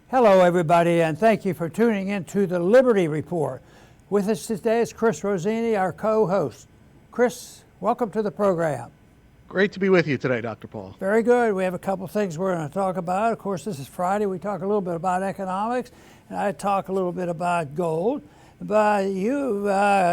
Hello, everybody, and thank you for tuning in to the Liberty Report. With us today is Chris Rossini, our co-host. Chris, welcome to the program. Great to be with you today, Dr. Paul. Very good. We have a couple things we're going to talk about. Of course, this is Friday. We talk a little bit about economics, and I talk a little bit about gold. But you've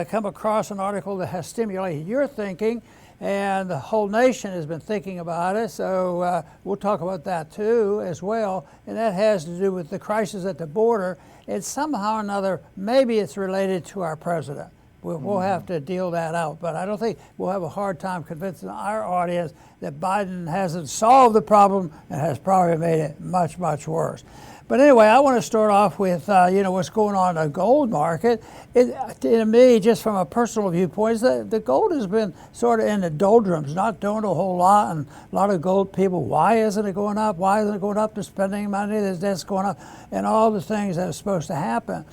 come across an article that has stimulated your thinking, and the whole nation has been thinking about it, so we'll talk about that too as well, and that has to do with the crisis at the border, and somehow or another, maybe it's related to our president. We'll have to deal that out, but I don't think we'll have a hard time convincing our audience that Biden hasn't solved the problem and has probably made it much, much worse. But anyway, I want to start off with, what's going on in the gold market. To me, just from a personal viewpoint, the gold has been sort of in the doldrums, not doing a whole lot, and a lot of gold people, why isn't it going up? Why isn't it going up? They're spending money, there's debt's going up, and all the things that are supposed to happen.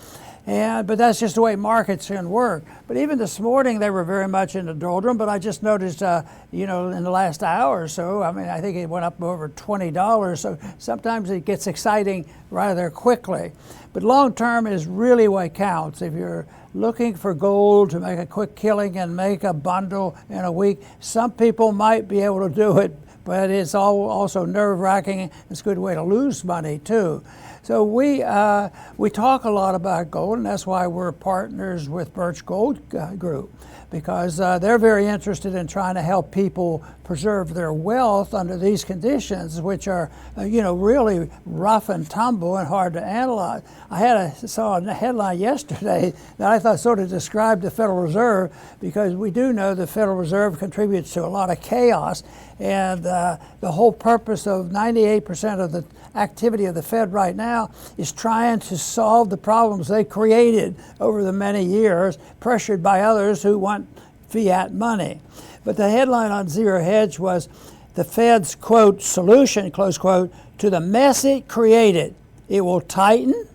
But that's just the way markets can work. But even this morning, they were very much in the doldrum. But I just noticed, in the last hour or so, I think it went up over $20. So sometimes it gets exciting rather quickly. But long term is really what counts. If you're looking for gold to make a quick killing and make a bundle in a week, some people might be able to do it. But it's also nerve-wracking. It's a good way to lose money too. So we talk a lot about gold, and that's why we're partners with Birch Gold Group, because they're very interested in trying to help people preserve their wealth under these conditions, which are, really rough and tumble and hard to analyze. I saw a headline yesterday that I thought sort of described the Federal Reserve, because we do know the Federal Reserve contributes to a lot of chaos, and the whole purpose of 98% of the activity of the Fed right now is trying to solve the problems they created over the many years, pressured by others who want fiat money. But the headline on Zero Hedge was the Fed's, quote, solution, close quote, to the mess it created. It will tighten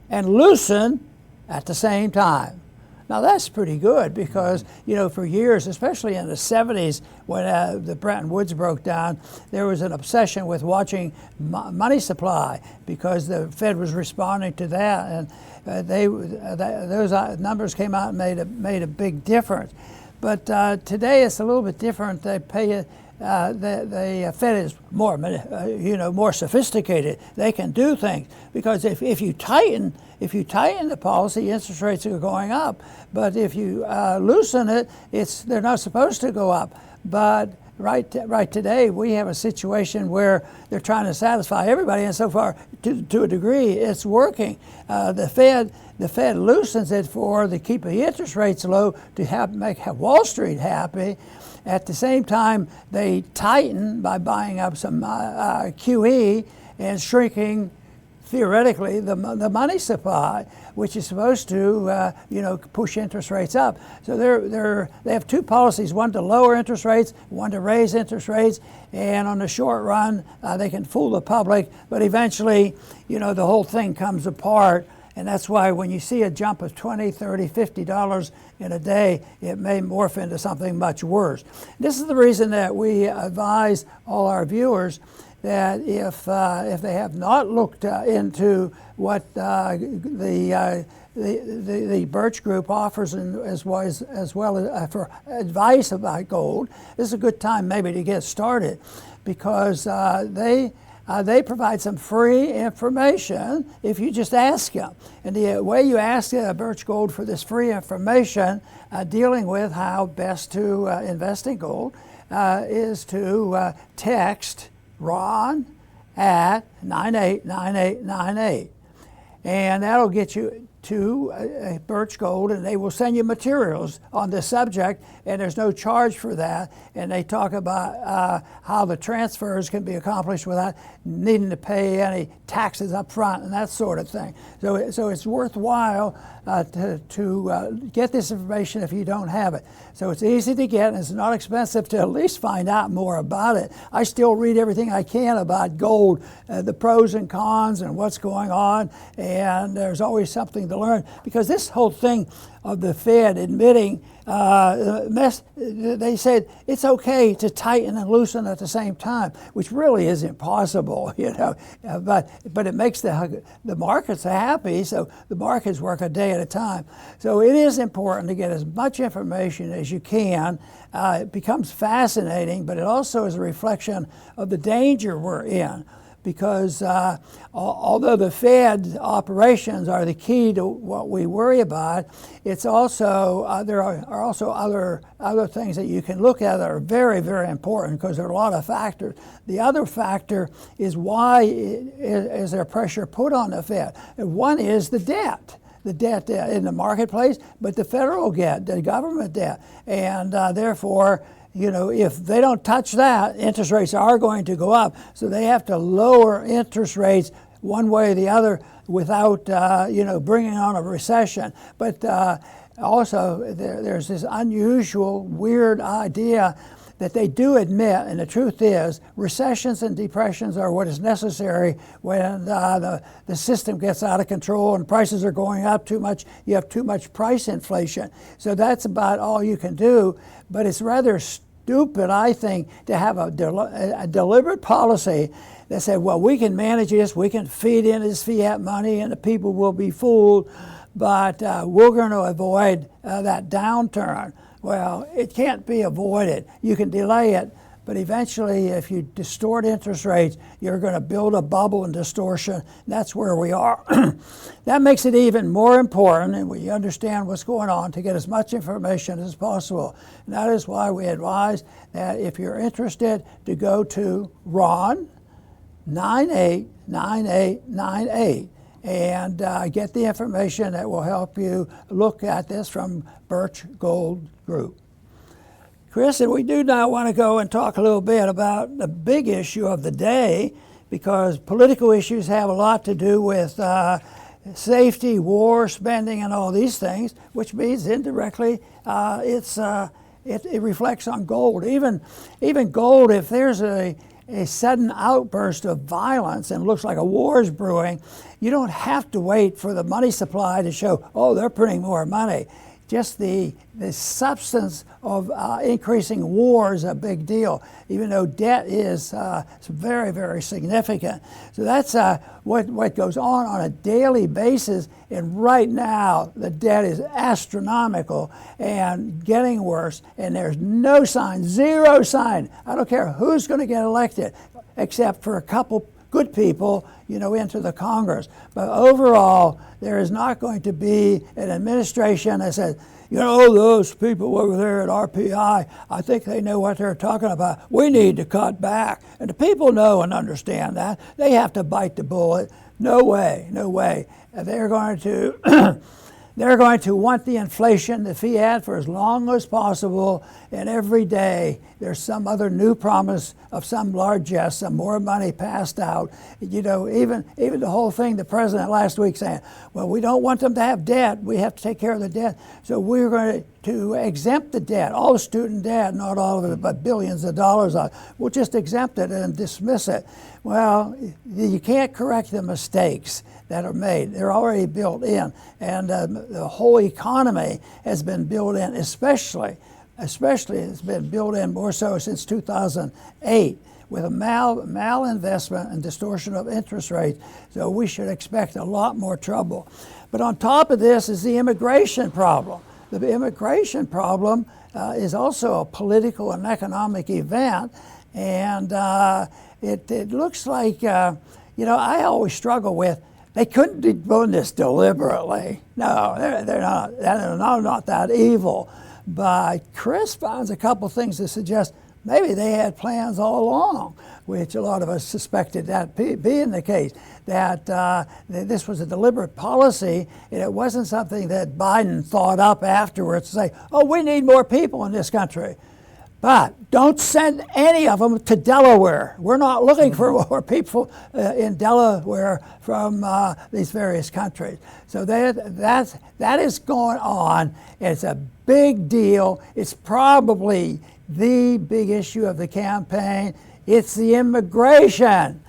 and loosen at the same time. Now that's pretty good because, for years, especially in the 70s when the Bretton Woods broke down, there was an obsession with watching money supply because the Fed was responding to that, and those numbers came out and made a big difference. But today it's a little bit different. The Fed is more sophisticated. They can do things because if you tighten the policy, interest rates are going up. But if you loosen it, they're not supposed to go up. But right today we have a situation where they're trying to satisfy everybody, and so far to a degree it's working. The Fed loosens it to keep the interest rates low to make Wall Street happy. At the same time, they tighten by buying up some QE and shrinking, theoretically, the money supply, which is supposed to, push interest rates up. So they have two policies: one to lower interest rates, one to raise interest rates. And on the short run, they can fool the public, but eventually, the whole thing comes apart. And that's why when you see a jump of $20, $30, $50 in a day, it may morph into something much worse. This is the reason that we advise all our viewers that if they have not looked into what the Birch Group offers, as well as for advice about gold, this is a good time maybe to get started, because they provide some free information if you just ask them. And the way you ask Birch Gold for this free information dealing with how best to invest in gold is to text Ron at 989898. And that'll get you to Birch Gold, and they will send you materials on this subject, and there's no charge for that. And they talk about how the transfers can be accomplished without needing to pay any taxes up front and that sort of thing. So it's worthwhile to get this information if you don't have it. So it's easy to get, and it's not expensive to at least find out more about it. I still read everything I can about gold, the pros and cons and what's going on, and there's always something to learn, because this whole thing of the Fed admitting they said it's okay to tighten and loosen at the same time, which really is impossible, but it makes the markets happy, so the markets work a day at a time. So it is important to get as much information as you can. It becomes fascinating, but it also is a reflection of the danger we're in. Because although the Fed operations are the key to what we worry about, it's also there are also other things that you can look at that are very, very important, because there are a lot of factors. The other factor is why is there pressure put on the Fed? And one is the debt in the marketplace, but the federal debt, the government debt, and therefore, if they don't touch that, interest rates are going to go up. So they have to lower interest rates one way or the other without, bringing on a recession. But also, there's this unusual, weird idea that they do admit, and the truth is, recessions and depressions are what is necessary when the system gets out of control and prices are going up too much. You have too much price inflation. So that's about all you can do. But it's rather stupid, I think, to have a deliberate policy that said, well, we can manage this, we can feed in this fiat money, and the people will be fooled, but we're going to avoid that downturn. Well, it can't be avoided. You can delay it, but eventually, if you distort interest rates, you're going to build a bubble and distortion. That's where we are. That makes it even more important, and we understand what's going on, to get as much information as possible. And that is why we advise that if you're interested, to go to Ron 989898 and get the information that will help you look at this from Birch Gold Group. Chris, and we do now want to go and talk a little bit about the big issue of the day, because political issues have a lot to do with safety, war, spending, and all these things, which means indirectly it reflects on gold. Even gold, if there's a sudden outburst of violence and looks like a war is brewing, you don't have to wait for the money supply to show, oh, they're printing more money. Just the substance of increasing war is a big deal, even though debt is very, very significant. So that's what goes on a daily basis. And right now, the debt is astronomical and getting worse. And there's no sign, zero sign. I don't care who's going to get elected, except for a couple good people, into the Congress. But overall, there is not going to be an administration that says, those people over there at RPI, I think they know what they're talking about. We need to cut back. And the people know and understand that. They have to bite the bullet. No way, no way. They're going to they're going to want the inflation, the fiat, for as long as possible, and every day there's some other new promise of some largesse, some more money passed out. Even the whole thing, the president last week saying, well, we don't want them to have debt. We have to take care of the debt. So we're going to exempt the debt, all the student debt, not all of it, but billions of dollars. We'll just exempt it and dismiss it. Well, you can't correct the mistakes that are made. They're already built in. And the whole economy has been built in, especially it's been built in more so since 2008 with a malinvestment and distortion of interest rates. So we should expect a lot more trouble. But on top of this is the immigration problem. The immigration problem is also a political and economic event. And it looks like, I always struggle with, they couldn't be doing this deliberately. No, they're not that evil. But Chris finds a couple things that suggest maybe they had plans all along, which a lot of us suspected that being the case, that this was a deliberate policy, and it wasn't something that Biden thought up afterwards to say, oh, we need more people in this country. But don't send any of them to Delaware. We're not looking for more people in Delaware from these various countries. So that is going on. It's a big deal. It's probably the big issue of the campaign. It's the immigration,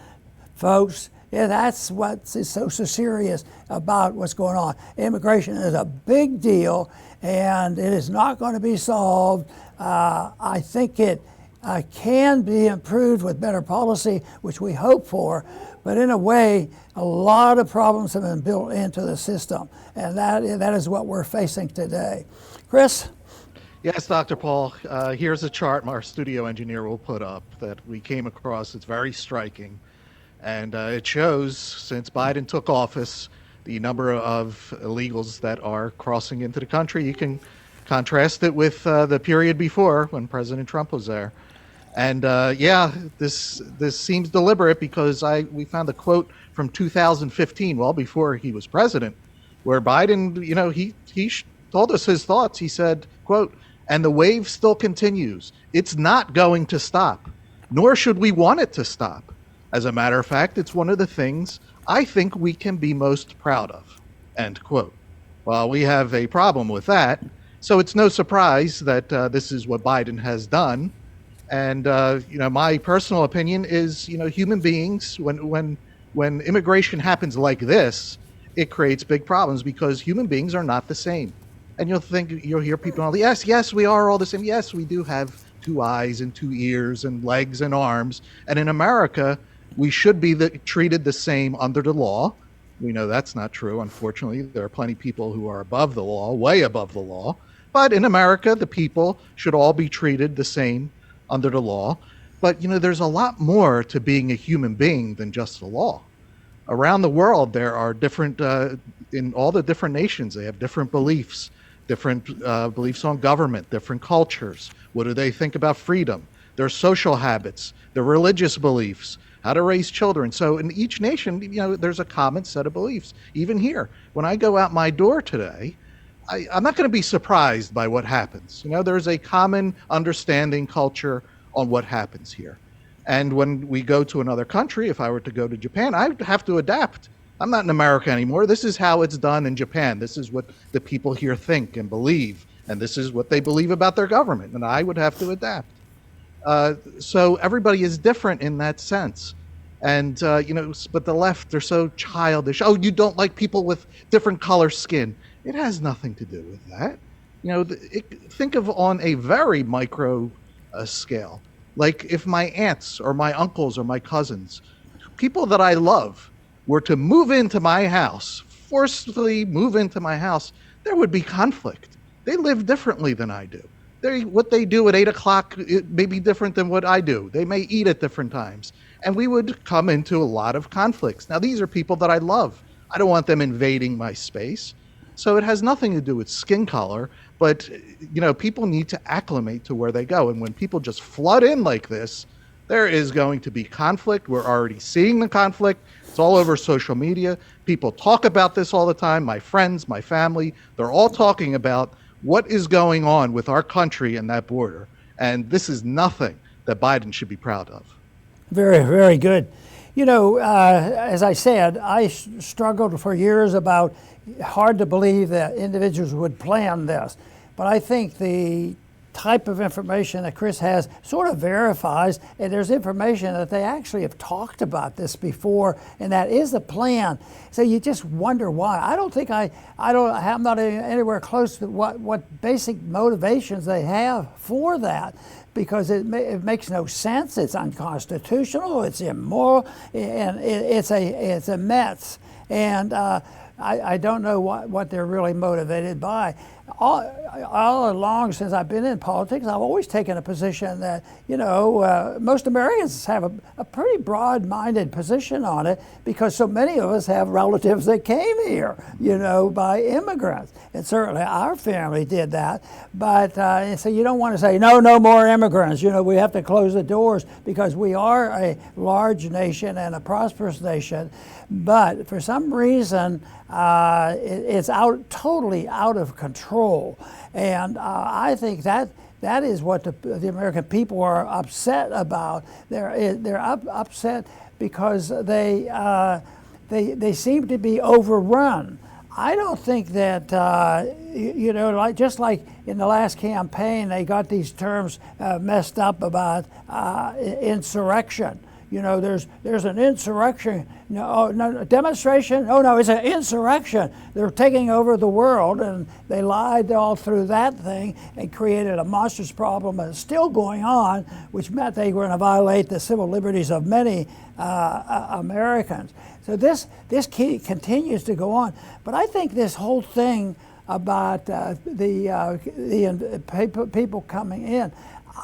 folks. Yeah, that's what is so serious about what's going on. Immigration is a big deal, and it is not going to be solved. I think it can be improved with better policy, which we hope for, but in a way, a lot of problems have been built into the system, and that is what we're facing today. Chris? Yes, Dr. Paul, here's a chart our studio engineer will put up that we came across. It's very striking. And it shows, since Biden took office, the number of illegals that are crossing into the country. You can contrast it with the period before when President Trump was there. And this seems deliberate because we found a quote from 2015, well before he was president, where Biden, he told us his thoughts. He said, quote, "And the wave still continues. It's not going to stop, nor should we want it to stop. As a matter of fact, it's one of the things I think we can be most proud of," end quote. Well, we have a problem with that. So it's no surprise that this is what Biden has done. And, my personal opinion is, human beings, when immigration happens like this, it creates big problems because human beings are not the same. And you'll hear people all, yes, we are all the same. Yes, we do have 2 eyes and 2 ears and legs and arms. And in America, we should be treated the same under the law. We know that's not true. Unfortunately, there are plenty of people who are above the law, way above the law. But in America, the people should all be treated the same under the law. But, there's a lot more to being a human being than just the law. Around the world, there are different, in all the different nations, they have different beliefs on government, different cultures. What do they think about freedom? Their social habits, their religious beliefs, how to raise children. So in each nation, there's a common set of beliefs. Even here, when I go out my door today, I'm not going to be surprised by what happens. There's a common understanding culture on what happens here. And when we go to another country, if I were to go to Japan, I have to adapt. I'm not in America anymore. This is how it's done in Japan. This is what the people here think and believe. And this is what they believe about their government. And I would have to adapt. So everybody is different in that sense. And, but the left, they're so childish. Oh, you don't like people with different color skin. It has nothing to do with that. Think of on a very micro scale. Like if my aunts or my uncles or my cousins, people that I love, were to move into my house, forcibly move into my house, there would be conflict. They live differently than I do. What they do at 8 o'clock it may be different than what I do. They may eat at different times. And we would come into a lot of conflicts. Now, these are people that I love. I don't want them invading my space. So it has nothing to do with skin color, but people need to acclimate to where they go. And when people just flood in like this, there is going to be conflict. We're already seeing the conflict. It's all over social media. People talk about this all the time. My friends, my family, they're all talking about what is going on with our country and that border. And this is nothing that Biden should be proud of. Very, very good. As I said, I struggled for years about hard to believe that individuals would plan this. But I think the type of information that Chris has sort of verifies, and there's information that they actually have talked about this before, and that is the plan. So you just wonder why. I'm not anywhere close to what basic motivations they have for that, because it makes no sense. It's unconstitutional. It's immoral, and it's a mess. And I don't know what they're really motivated by. All along since I've been in politics, I've always taken a position that, most Americans have a pretty broad-minded position on it, because so many of us have relatives that came here, by immigrants. And certainly our family did that. But so you don't want to say, no more immigrants. We have to close the doors, because we are a large nation and a prosperous nation. But for some reason, it's totally out of control. And I think that is what the American people are upset about. They're upset because they seem to be overrun. I don't think that just like in the last campaign, they got these terms messed up about insurrection. there's an insurrection. No, demonstration. Oh no, it's an insurrection. They're taking over the world, and they lied all through that thing and created a monstrous problem that's still going on, which meant they were going to violate the civil liberties of many Americans. So this continues to go on. But I think this whole thing about the people coming in,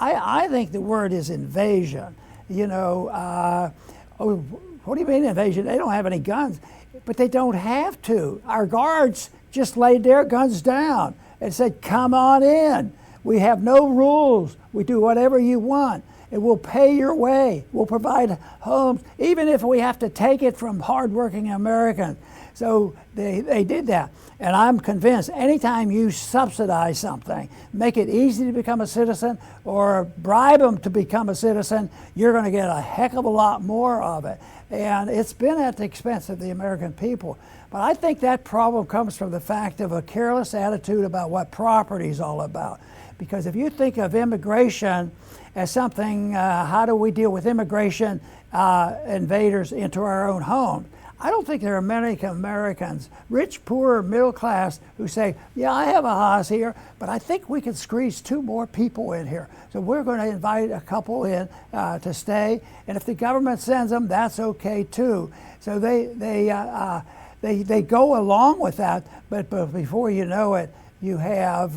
I think the word is invasion. What do you mean invasion? They don't have any guns, but they don't have to. Our guards just laid their guns down and said, come on in. We have no rules. We do whatever you want. And we'll pay your way. We'll provide homes, even if we have to take it from hardworking Americans. So they did that. And I'm convinced anytime you subsidize something, make it easy to become a citizen or bribe them to become a citizen, you're going to get a heck of a lot more of it. And it's been at the expense of the American people. But I think that problem comes from the fact of a careless attitude about what property is all about. Because if you think of immigration as something, how do we deal with immigration invaders into our own home? I don't think there are many Americans, rich, poor, middle class, who say, yeah, I have a house here, but I think we could squeeze 2 more people in here. So we're going to invite a couple in to stay. And if the government sends them, that's okay too. So they go along with that, but before you know it, you have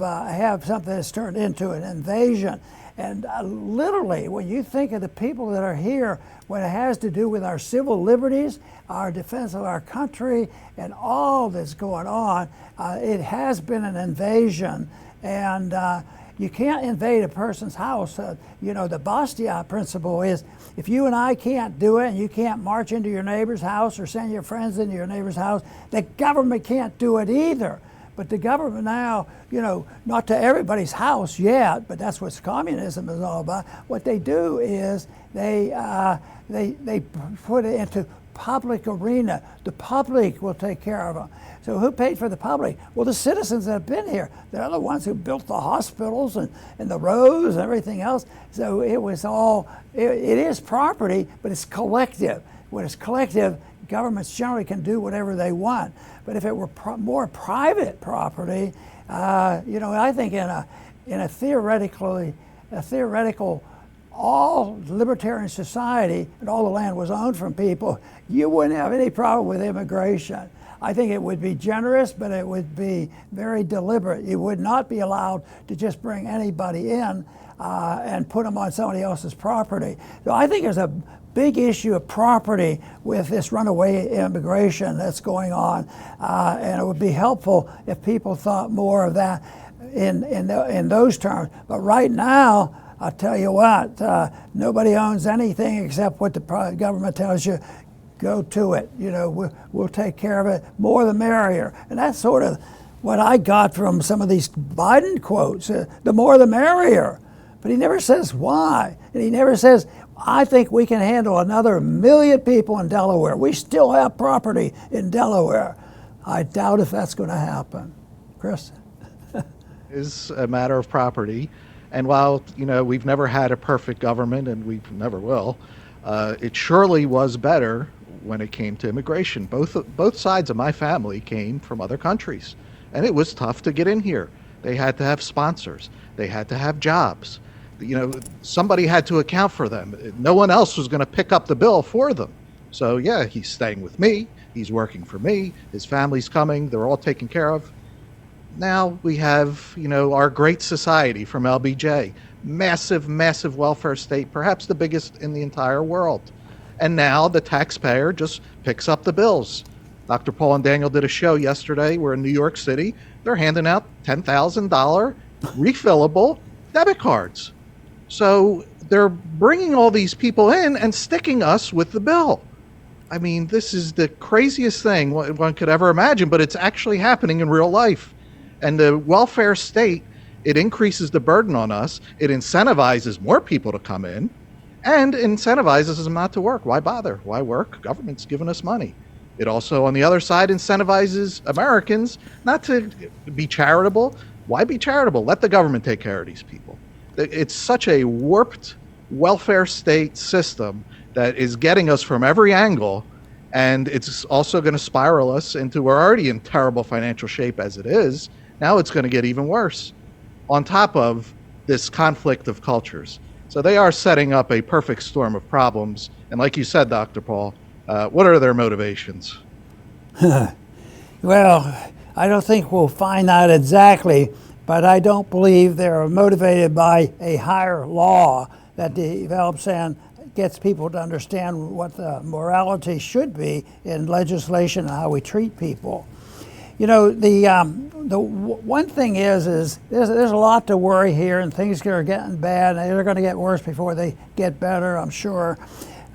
something that's turned into an invasion. And literally, when you think of the people that are here, when it has to do with our civil liberties, our defense of our country, and all that's going on, it has been an invasion. And you can't invade a person's house. The Bastia principle is, if you and I can't do it, and you can't march into your neighbor's house or send your friends into your neighbor's house, the government can't do it either. But the government now, not to everybody's house yet, but that's what communism is all about. What they do is they put it into public arena. The public will take care of them. So who paid for the public? Well, the citizens that have been here. They're the ones who built the hospitals and the roads and everything else. So it was all, it is property, but it's collective. When it's collective, governments generally can do whatever they want. But if it were more private property, I think in a theoretical all libertarian society and all the land was owned from people, you wouldn't have any problem with immigration. I think it would be generous, but it would be very deliberate. You would not be allowed to just bring anybody in and put them on somebody else's property. So I think there's a big issue of property with this runaway immigration that's going on, and it would be helpful if people thought more of that in those terms. But right now, I'll tell you what, nobody owns anything except what the government tells you. Go to it. We'll take care of it. More the merrier. And that's sort of what I got from some of these Biden quotes. The more the merrier. But he never says why. And he never says, I think we can handle another 1 million people in Delaware. We still have property in Delaware. I doubt if that's going to happen. Chris? Is a matter of property. And while, we've never had a perfect government, and we never will, it surely was better when it came to immigration. Both sides of my family came from other countries, and it was tough to get in here. They had to have sponsors. They had to have jobs. Somebody had to account for them. No one else was going to pick up the bill for them. So yeah, he's staying with me. He's working for me. His family's coming. They're all taken care of. Now we have, our great society from LBJ, massive, massive welfare state, perhaps the biggest in the entire world. And now the taxpayer just picks up the bills. Dr. Paul and Daniel did a show yesterday. We're in New York City. They're handing out $10,000 refillable debit cards. So they're bringing all these people in and sticking us with the bill. I mean, this is the craziest thing one could ever imagine, but it's actually happening in real life. And the welfare state, it increases the burden on us. It incentivizes more people to come in and incentivizes them not to work. Why bother? Why work? Government's giving us money. It also, on the other side, incentivizes Americans not to be charitable. Why be charitable? Let the government take care of these people. It's such a warped welfare state system that is getting us from every angle, and it's also going to spiral us into, we're already in terrible financial shape as it is. Now it's going to get even worse on top of this conflict of cultures. So they are setting up a perfect storm of problems. And like you said, Dr. Paul, what are their motivations? Well, I don't think we'll find out exactly, but I don't believe they're motivated by a higher law that develops and gets people to understand what the morality should be in legislation and how we treat people. You know, the one thing is there's a lot to worry here, and things are getting bad, and they're going to get worse before they get better, I'm sure.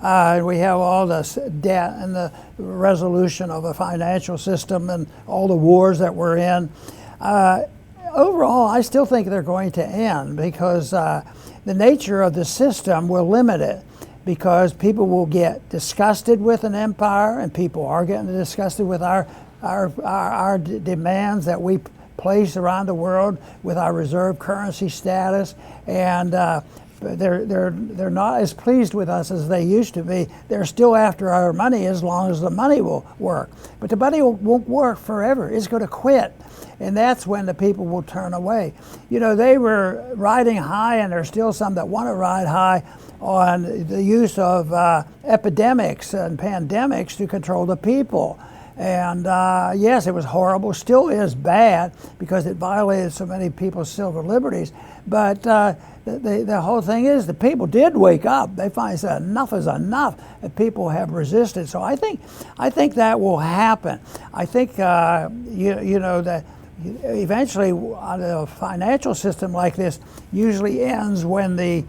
We have all this debt and the resolution of the financial system and all the wars that we're in. Overall, I still think they're going to end because the nature of the system will limit it, because people will get disgusted with an empire, and people are getting disgusted with our demands that we place around the world with our reserve currency status, and they're not as pleased with us as they used to be. They're still after our money as long as the money will work, but the money won't work forever. It's going to quit, and that's when the people will turn away. You know, they were riding high, and there's still some that want to ride high on the use of epidemics and pandemics to control the people. And yes, it was horrible, still is bad because it violated so many people's civil liberties. But the whole thing is the people did wake up. They finally said enough is enough, and people have resisted. So I think that will happen. I think you know that eventually a financial system like this usually ends when the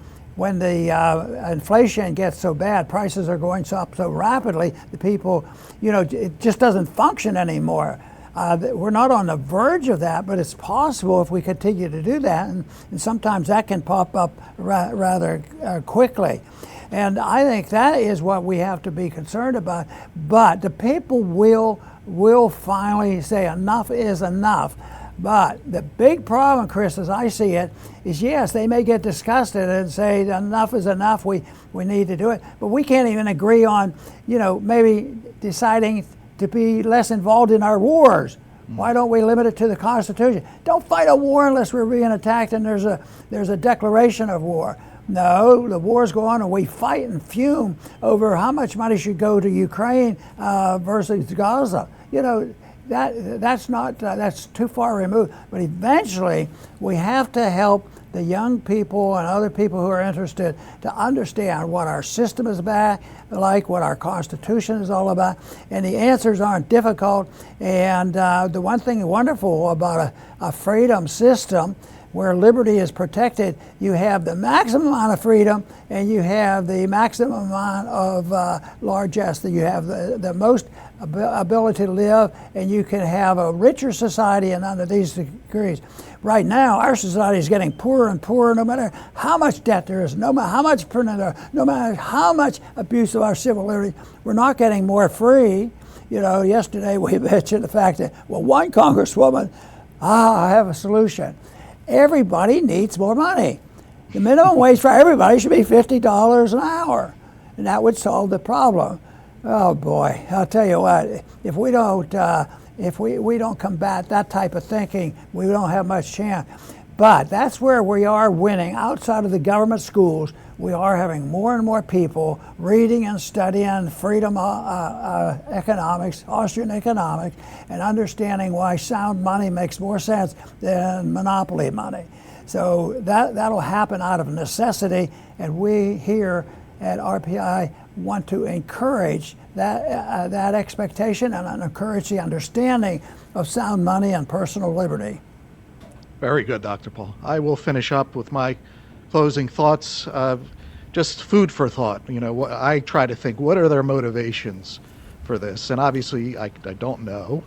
inflation gets so bad, prices are going up so rapidly, the people, you know, it just doesn't function anymore. We're not on the verge of that, but it's possible if we continue to do that, and sometimes that can pop up rather quickly. And I think that is what we have to be concerned about. But the people will finally say enough is enough. But the big problem, Chris, as I see it, is yes, they may get disgusted and say enough is enough, we need to do it. But we can't even agree on, you know, maybe deciding to be less involved in our wars. Why don't we limit it to the Constitution? Don't fight a war unless we're being attacked and there's a declaration of war. No, the wars go on and we fight and fume over how much money should go to Ukraine versus Gaza. You know, that's too far removed. But eventually, we have to help the young people and other people who are interested to understand what our system is about, like what our Constitution is all about. And the answers aren't difficult. And the one thing wonderful about a freedom system where liberty is protected, you have the maximum amount of freedom and you have the maximum amount of largesse. You have the most ability to live, and you can have a richer society and under these degrees. Right now, our society is getting poorer and poorer no matter how much debt there is, no matter how much no matter how much abuse of our civil liberties. We're not getting more free. You know, yesterday we mentioned the fact that, well, one congresswoman, I have a solution. Everybody needs more money. The minimum wage for everybody should be $50 an hour, and that would solve the problem. Oh boy, I'll tell you what, if we don't combat that type of thinking, we don't have much chance. But that's where we are winning. Outside of the government schools, we are having more and more people reading and studying freedom economics, Austrian economics, and understanding why sound money makes more sense than monopoly money. So that'll happen out of necessity, and we here at RPI want to encourage that expectation and encourage the understanding of sound money and personal liberty. Very good, Dr. Paul. I will finish up with my closing thoughts. Just food for thought. You know, I try to think, what are their motivations for this? And obviously, I don't know.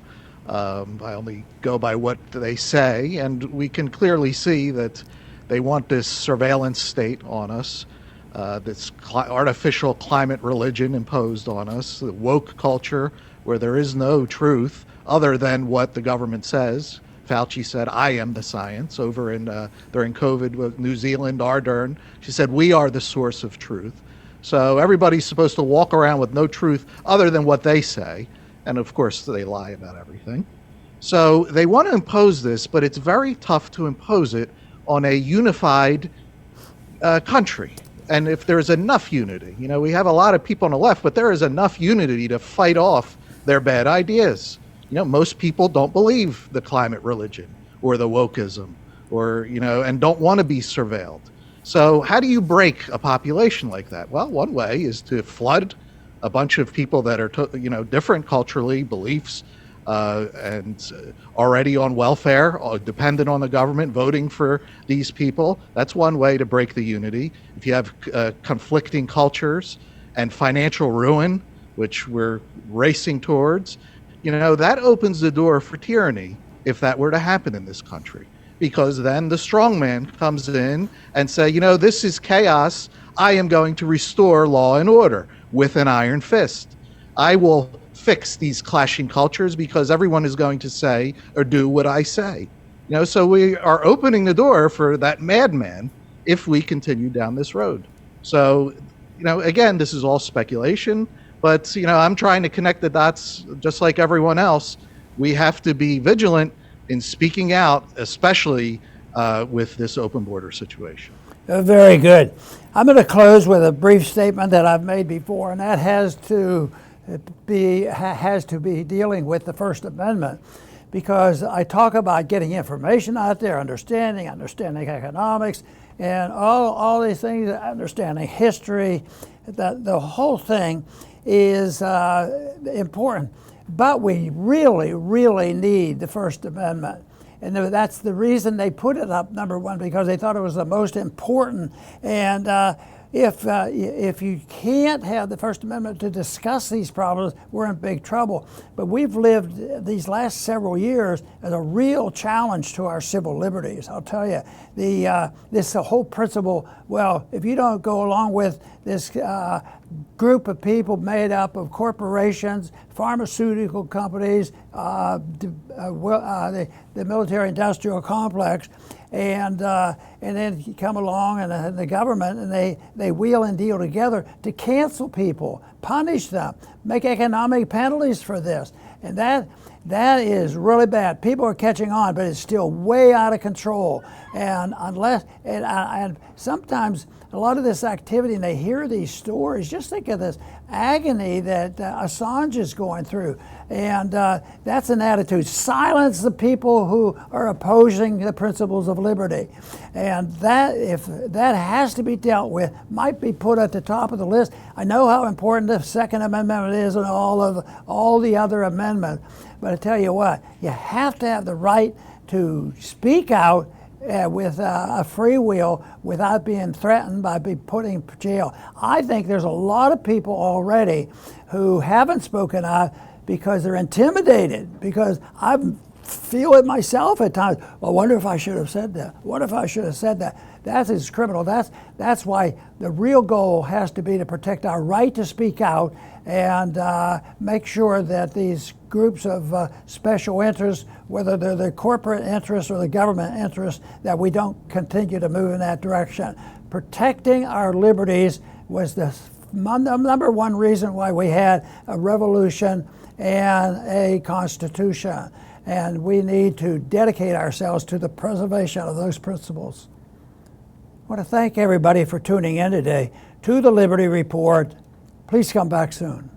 I only go by what they say, and we can clearly see that they want this surveillance state on us, this artificial climate religion imposed on us, the woke culture where there is no truth other than what the government says. Fauci said, I am the science. Over in during COVID with New Zealand, Ardern, she said, we are the source of truth. So everybody's supposed to walk around with no truth other than what they say. And of course, they lie about everything. So they want to impose this, but it's very tough to impose it on a unified country. And if there's enough unity, we have a lot of people on the left, but there is enough unity to fight off their bad ideas. Most people don't believe the climate religion or the wokeism or, and don't want to be surveilled. So how do you break a population like that? Well, one way is to flood a bunch of people that are, different culturally, beliefs, and already on welfare, dependent on the government, voting for these people. That's one way to break the unity. If you have conflicting cultures and financial ruin, which we're racing towards, that opens the door for tyranny if that were to happen in this country. Because then the strong man comes in and say, this is chaos. I am going to restore law and order with an iron fist. I will fix these clashing cultures because everyone is going to say or do what I say. So we are opening the door for that madman if we continue down this road. So, again, this is all speculation, but, I'm trying to connect the dots just like everyone else. We have to be vigilant in speaking out, especially with this open border situation. Very good. I'm going to close with a brief statement that I've made before, and that has to be dealing with the First Amendment, because I talk about getting information out there, understanding economics, and all these things, understanding history. The whole thing is important, but we really, really need the First Amendment. And that's the reason they put it up, number one, because they thought it was the most important. And if you can't have the First Amendment to discuss these problems, we're in big trouble. But we've lived these last several years as a real challenge to our civil liberties. I'll tell you, this whole principle, well, if you don't go along with this group of people made up of corporations, pharmaceutical companies, the military-industrial complex, and then you come along and the government, and they wheel and deal together to cancel people, punish them, make economic penalties for this, and that is really bad. People are catching on, but it's still way out of control. And sometimes a lot of this activity, and they hear these stories, just think of this agony that Assange is going through. And that's an attitude. Silence the people who are opposing the principles of liberty. And if that has to be dealt with, might be put at the top of the list. I know how important the Second Amendment is and all the other amendments. But I tell you what, you have to have the right to speak out with a free will without being threatened by being put in jail. I think there's a lot of people already who haven't spoken out because they're intimidated, because I feel it myself at times. Well, I wonder if I should have said that. What if I should have said that? That is criminal. That's why the real goal has to be to protect our right to speak out and make sure that these groups of special interests, whether they're the corporate interests or the government interests, that we don't continue to move in that direction. Protecting our liberties was the number one reason why we had a revolution and a constitution. And we need to dedicate ourselves to the preservation of those principles. I want to thank everybody for tuning in today to the Liberty Report. Please come back soon.